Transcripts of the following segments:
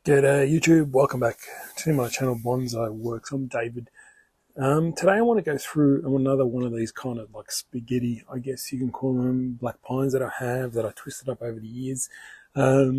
G'day YouTube, welcome back to my channel Bonsai Works. I'm David. Today I want to go through another one of these kind of like spaghetti, I guess you can call them, black pines that I have that I twisted up over the years. I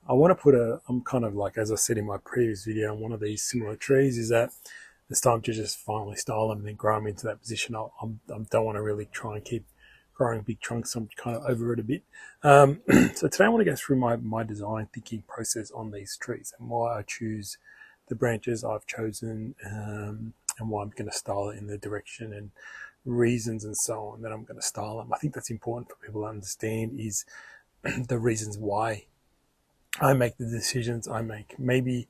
want to I'm kind of like, as I said in my previous video on one of these similar trees, is that it's time to just finally style them and then grow them into that position. I don't want to really try and keep growing big trunks. I'm kind of over it a bit. So today I want to go through my design thinking process on these trees and why I choose the branches I've chosen, and why I'm going to style it in the direction and reasons and so on that I'm going to style them. I think that's important for people to understand is the reasons why I make the decisions I make. Maybe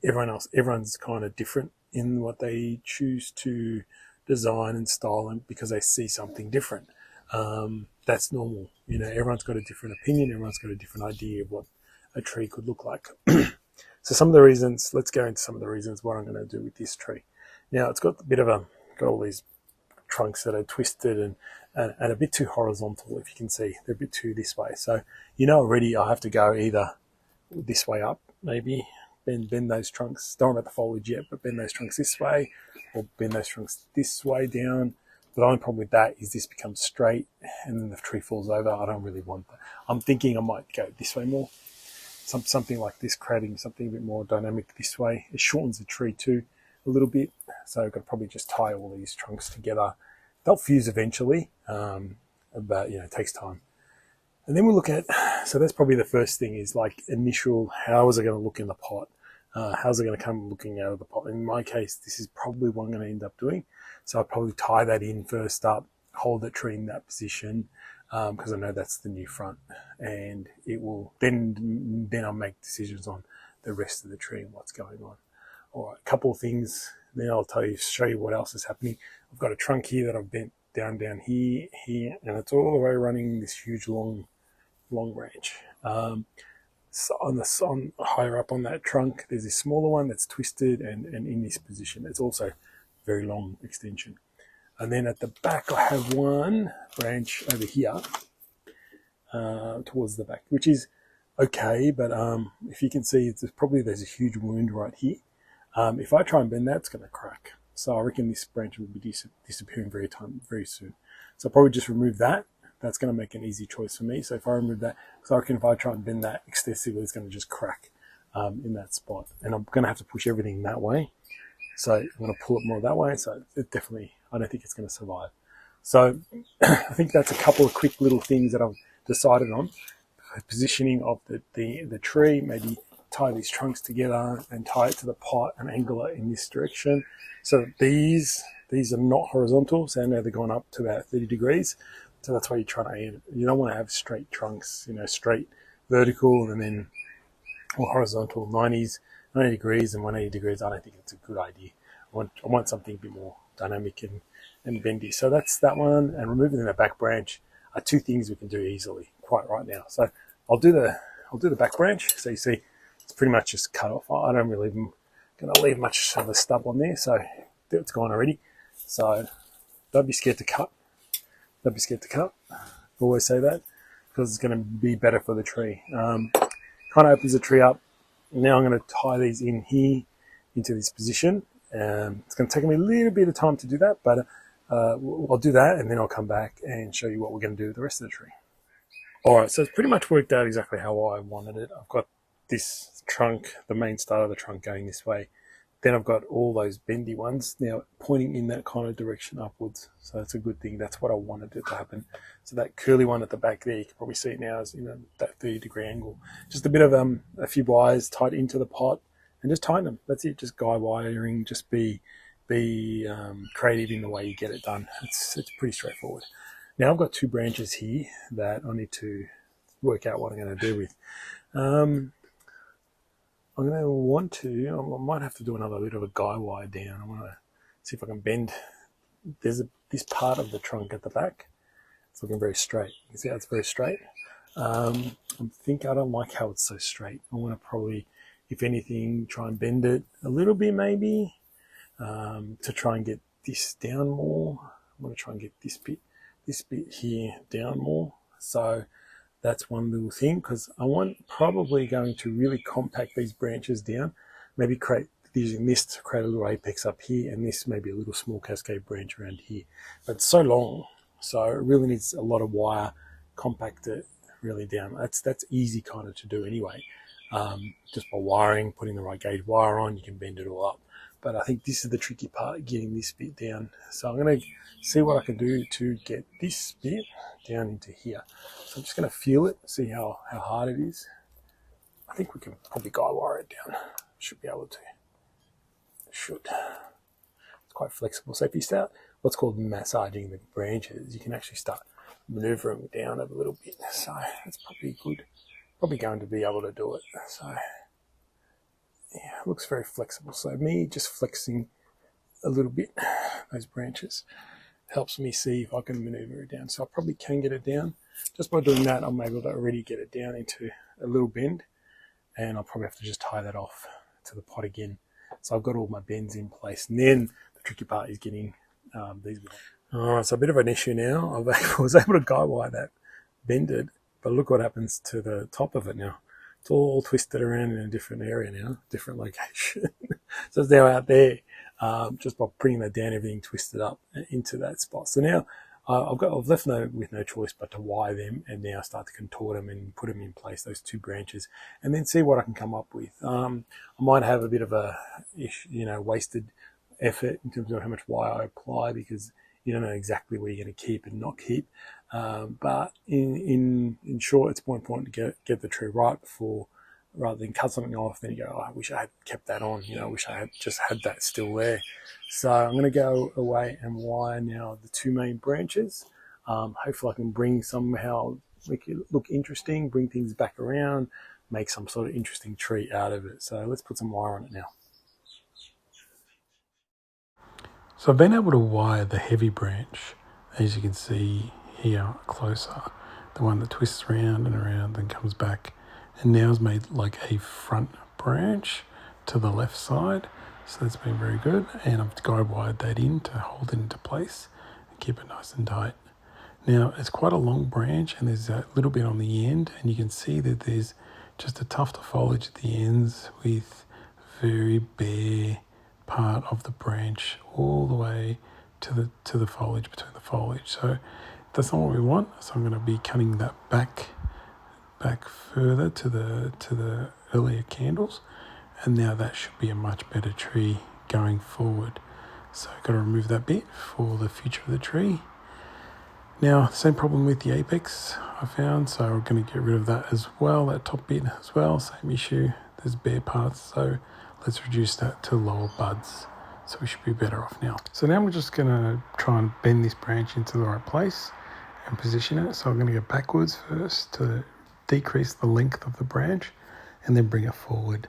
everyone's kind of different in what they choose to design and style them because they see something different. That's normal. You know, everyone's got a different opinion. Everyone's got a different idea of what a tree could look like. So some of the reasons, let's go into some of the reasons what I'm going to do with this tree. Now it's got a bit of got all these trunks that are twisted and a bit too horizontal. If you can see, they're a bit too this way. So, already I have to go either this way up, maybe bend those trunks. Don't worry about the foliage yet, but bend those trunks this way or bend those trunks this way down. But the only problem with that is this becomes straight and then the tree falls over. I don't really want that. I'm thinking I might go this way more. Something like this, creating something a bit more dynamic this way. It shortens the tree too a little bit. So I've got to probably just tie all these trunks together. They'll fuse eventually, but it takes time. And then we'll look at, so that's probably the first thing is like initial, how is it going to look in the pot? How's it going to come looking out of the pot? In my case, this is probably what I'm going to end up doing. So I'll probably tie that in first up, hold the tree in that position, because I know that's the new front, and it will then I'll make decisions on the rest of the tree and what's going on. All right, a couple of things. Then I'll show you what else is happening. I've got a trunk here that I've bent down here, and it's all the way running this huge long branch. So on higher up on that trunk, there's this smaller one that's twisted and in this position. It's also very long extension. And then at the back, I have one branch over here towards the back, which is okay. But if you can see, there's a huge wound right here. If I try and bend that, it's going to crack. So I reckon this branch will be disappearing very soon. So I'll probably just remove that. That's going to make an easy choice for me. So if I remove that, because I reckon if I try and bend that extensively, it's going to just crack in that spot. And I'm going to have to push everything that way. So I'm going to pull it more that way. So it definitely, I don't think it's going to survive. So I think that's a couple of quick little things that I've decided on. Positioning of the tree, maybe tie these trunks together and tie it to the pot and angle it in this direction. So these are not horizontal, so now they're going up to about 30 degrees. So that's why you're trying to aim. You don't want to have straight trunks, straight vertical and then or horizontal 90 degrees and 180 degrees. I don't think it's a good idea. I want something a bit more dynamic and bendy. So that's that one. And removing the back branch are two things we can do easily quite right now. So I'll do the back branch. So you see it's pretty much just cut off. I don't really going to leave much of a stub on there. So it's gone already. So don't be scared to cut. Don't be scared to cut. I always say that because it's going to be better for the tree. Kind of opens the tree up. Now I'm going to tie these in here into this position. It's going to take me a little bit of time to do that, but I'll do that and then I'll come back and show you what we're going to do with the rest of the tree. All right, so it's pretty much worked out exactly how I wanted it. I've got this trunk, the main start of the trunk going this way. Then I've got all those bendy ones now pointing in that kind of direction upwards. So that's a good thing. That's what I wanted it to happen. So that curly one at the back there, you can probably see it now is that 30-degree angle. Just a bit of a few wires tied into the pot and just tighten them. That's it. Just guy wiring. Just be creative in the way you get it done. It's pretty straightforward. Now I've got two branches here that I need to work out what I'm going to do with. I'm going to I might have to do another bit of a guy wire down. I want to see if I can bend. There's this part of the trunk at the back. It's looking very straight. You can see how it's very straight. I don't like how it's so straight. I want to probably, if anything, try and bend it a little bit maybe to try and get this down more. I'm going to try and get this bit here down more. So That's one little thing, because I want probably going to really compact these branches down, maybe create using this to create a little apex up here, and this maybe a little small cascade branch around here. But it's so long, so it really needs a lot of wire, compact it really down. That's easy kind of to do anyway. Just by wiring, putting the right gauge wire on, you can bend it all up. But I think this is the tricky part, getting this bit down. So I'm going to see what I can do to get this bit down into here. So I'm just going to feel it, see how hard it is. I think we can probably guide wire it down. Should be able to. Should. It's quite flexible. So if you start what's called massaging the branches, you can actually start maneuvering down a little bit. So that's probably good. Probably going to be able to do it. So yeah, it looks very flexible. So me just flexing a little bit those branches helps me see if I can maneuver it down. So I probably can get it down. Just by doing that, I'm able to already get it down into a little bend, and I'll probably have to just tie that off to the pot again. So I've got all my bends in place, and then the tricky part is getting these. All right, so a bit of an issue now. I was able to guide wire that bended, but look what happens to the top of it now. It's all twisted around in a different area now, different location. So it's now out there. Just by bringing that down, everything twisted up into that spot. So now I've left with no choice but to wire them, and now start to contort them and put them in place, those two branches, and then see what I can come up with. I might have a bit of a wasted effort in terms of how much wire I apply, because you don't know exactly where you're going to keep and not keep. But in short, it's more important to get the tree right before, rather than cut something off, then you go, oh, I wish I had kept that on, I wish I had just had that still there. So I'm going to go away and wire now the two main branches. Hopefully I can make it look interesting, bring things back around, make some sort of interesting tree out of it. So let's put some wire on it now. So I've been able to wire the heavy branch, as you can see here closer, the one that twists around and around and comes back, and now it's made like a front branch to the left side. So that's been very good, and I've guide wired that in to hold it into place and keep it nice and tight. Now it's quite a long branch, and there's a little bit on the end, and you can see that there's just a tuft of foliage at the ends with very bare part of the branch all the way to the foliage, between the foliage. So that's not what we want. So I'm going to be cutting that back further to the earlier candles, and now that should be a much better tree going forward. So I've got to remove that bit for the future of the tree. Now, same problem with the apex I found, so we're going to get rid of that as well, that top bit as well, same issue. There's bare parts, so let's reduce that to lower buds. So we should be better off now. So now we're just going to try and bend this branch into the right place and position it. So I'm going to go backwards first to decrease the length of the branch, and then bring it forward.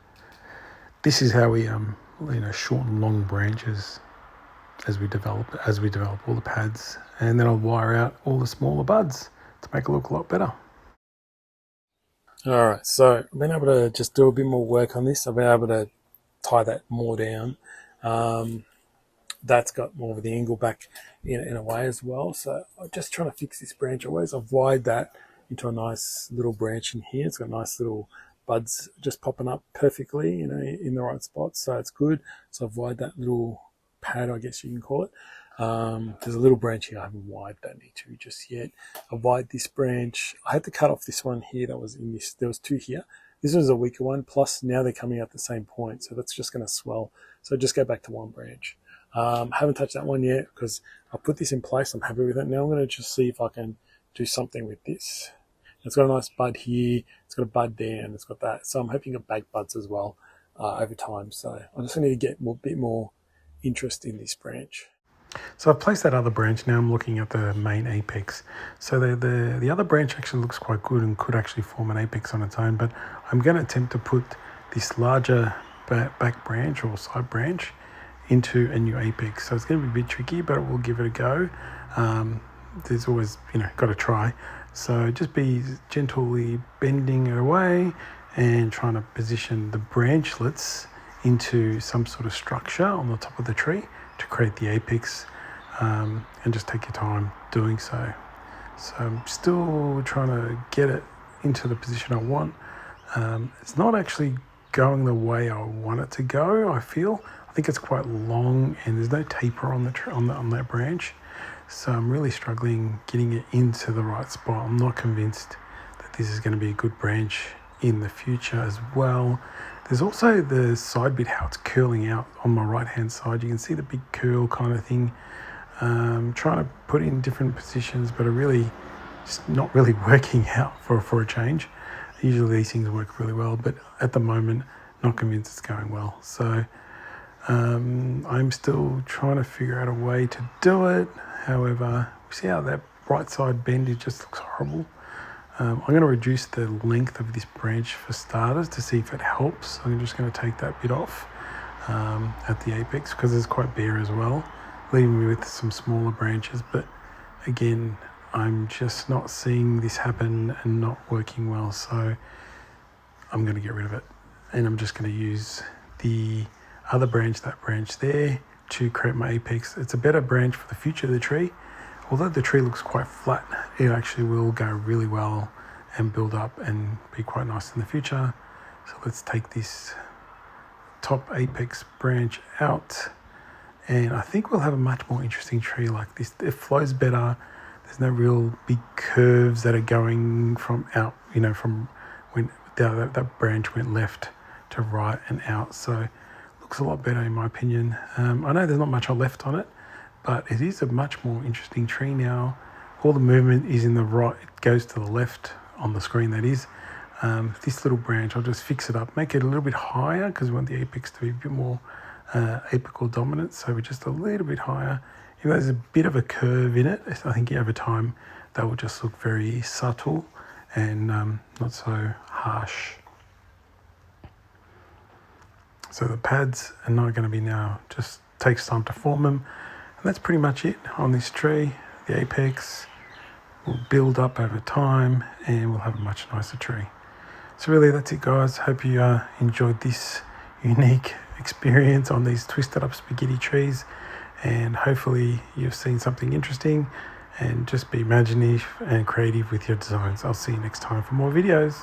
This is how we shorten long branches as we develop all the pads, and then I'll wire out all the smaller buds to make it look a lot better. All right, so I've been able to just do a bit more work on this. I've been able to tie that more down. That's got more of the angle back in a way as well. So I'm just trying to fix this branch. I've wired that into a nice little branch in here. It's got nice little buds just popping up perfectly, in the right spots. So it's good. So I've wired that little pad, I guess you can call it. There's a little branch here I haven't wired, don't need to just yet. I've wired this branch. I had to cut off this one here that was in this. There was two here. This was a weaker one, plus now they're coming out the same point, so that's just going to swell. So just go back to one branch. Haven't touched that one yet because I put this in place. I'm happy with it. Now I'm going to just see if I can do something with this. It's got a nice bud here. It's got a bud there, and it's got that. So I'm hoping to get back buds as well over time. So I just need to get a bit more interest in this branch. So I've placed that other branch. Now I'm looking at the main apex. So the other branch actually looks quite good and could actually form an apex on its own, but I'm going to attempt to put this larger back branch or side branch into a new apex. So it's going to be a bit tricky, but we'll give it a go. There's always, got to try. So just be gently bending it away and trying to position the branchlets into some sort of structure on the top of the tree to create the apex, and just take your time doing so. So I'm still trying to get it into the position I want. It's not actually going the way I want it to go. I think it's quite long, and there's no taper on on that branch, so I'm really struggling getting it into the right spot. I'm not convinced that this is going to be a good branch in the future as well. There's also the side bit, how it's curling out on my right hand side. You can see the big curl kind of thing. Trying to put it in different positions, but just not really working out for a change. Usually these things work really well, but at the moment, not convinced it's going well. So I'm still trying to figure out a way to do it. However, see how that right side bend, it just looks horrible. I'm going to reduce the length of this branch for starters to see if it helps. I'm just going to take that bit off at the apex because it's quite bare as well, leaving me with some smaller branches. But again, I'm just not seeing this happen and not working well, so I'm going to get rid of it, and I'm just going to use the other branch, that branch there, to create my apex. It's a better branch for the future of the tree. Although the tree looks quite flat, it actually will go really well and build up and be quite nice in the future. So let's take this top apex branch out, and I think we'll have a much more interesting tree like this. It flows better. There's no real big curves that are going from out, from when that branch went left to right and out. So it looks a lot better in my opinion. I know there's not much left on it, but it is a much more interesting tree now. All the movement is in the right, it goes to the left on the screen, that is. This little branch, I'll just fix it up, make it a little bit higher because we want the apex to be a bit more apical dominant, so we're just a little bit higher. Even though there's a bit of a curve in it, I think over time that will just look very subtle and not so harsh. So the pads are not going to be now, just takes time to form them. And that's pretty much it on this tree. The apex will build up over time and we'll have a much nicer tree. So really that's it, guys. Hope you enjoyed this unique experience on these twisted up spaghetti trees, and hopefully you've seen something interesting, and just be imaginative and creative with your designs. I'll see you next time for more videos.